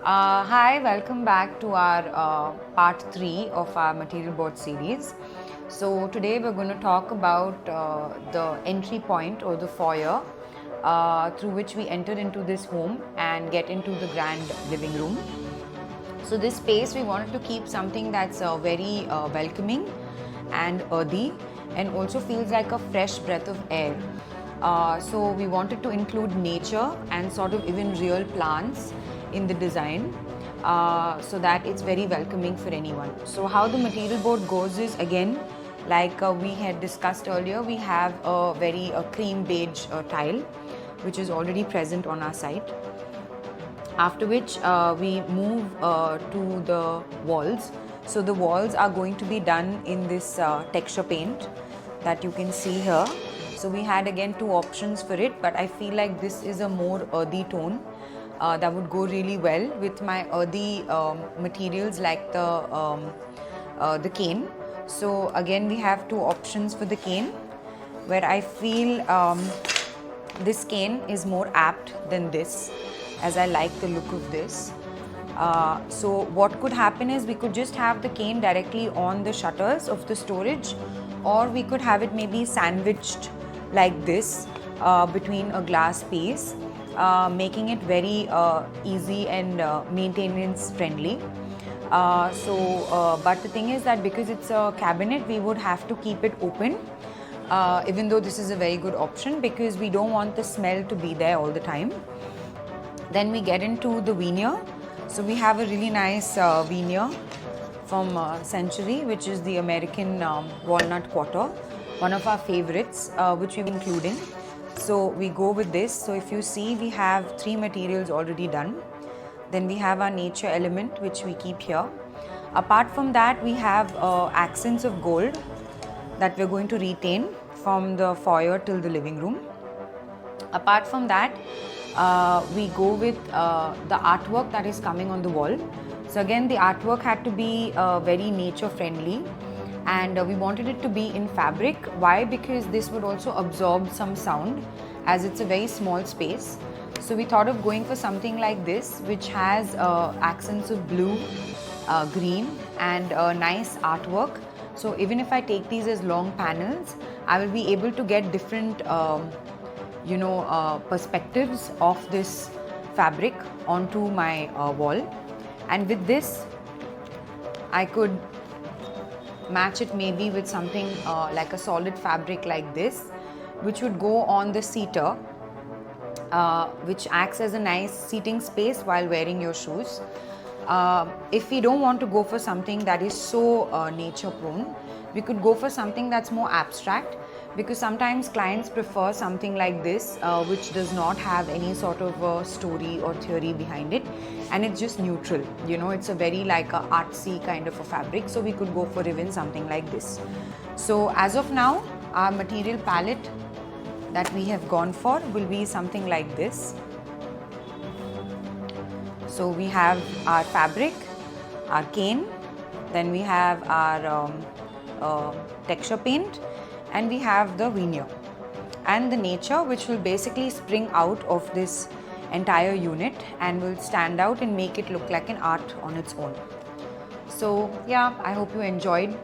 Hi, welcome back to our part 3 of our material board series. So today we're going to talk about the entry point or the foyer through which we enter into this home and get into the grand living room. So this space we wanted to keep something that's very welcoming and earthy and also feels like a fresh breath of air. So we wanted to include nature and sort of even real plants in the design so that it's very welcoming for anyone. So how the material board goes is, again, like we had discussed earlier, we have a very cream beige tile which is already present on our site. After which we move to the walls. So the walls are going to be done in this texture paint that you can see here. So we had again two options for it, but I feel like this is a more earthy tone that would go really well with my earthy materials like the cane. So again we have two options for the cane, where I feel this cane is more apt than this, as I like the look of this. So what could happen is we could just have the cane directly on the shutters of the storage, or we could have it maybe sandwiched like this between a glass piece, making it very easy and maintenance friendly. But the thing is that because it's a cabinet, we would have to keep it open, even though this is a very good option because we don't want the smell to be there all the time. Then we get into the veneer. So we have a really nice veneer from Century, which is the American walnut quarter, one of our favorites, which we've included. So we go with this. So if you see, we have three materials already done. Then we have our nature element, which we keep here. Apart from that, we have accents of gold that we're going to retain from the foyer till the living room. Apart from that, we go with the artwork that is coming on the wall. So again, the artwork had to be very nature friendly, and we wanted it to be in fabric. Why? Because this would also absorb some sound, as it's a very small space. So we thought of going for something like this, which has accents of blue, green, and nice artwork. So even if I take these as long panels, I will be able to get different perspectives of this fabric onto my wall. And with this, I could match it maybe with something like a solid fabric like this, which would go on the seater, which acts as a nice seating space while wearing your shoes. If we don't want to go for something that is so nature prone, we could go for something that's more abstract, because sometimes clients prefer something like this, which does not have any sort of story or theory behind it, and it's just neutral. It's a very like a artsy kind of a fabric, so we could go for even something like this. So as of now, our material palette that we have gone for will be something like this. So we have our fabric, our cane, then we have our texture paint, and we have the veneer and the nature, which will basically spring out of this entire unit and will stand out and make it look like an art on its own. So yeah, I hope you enjoyed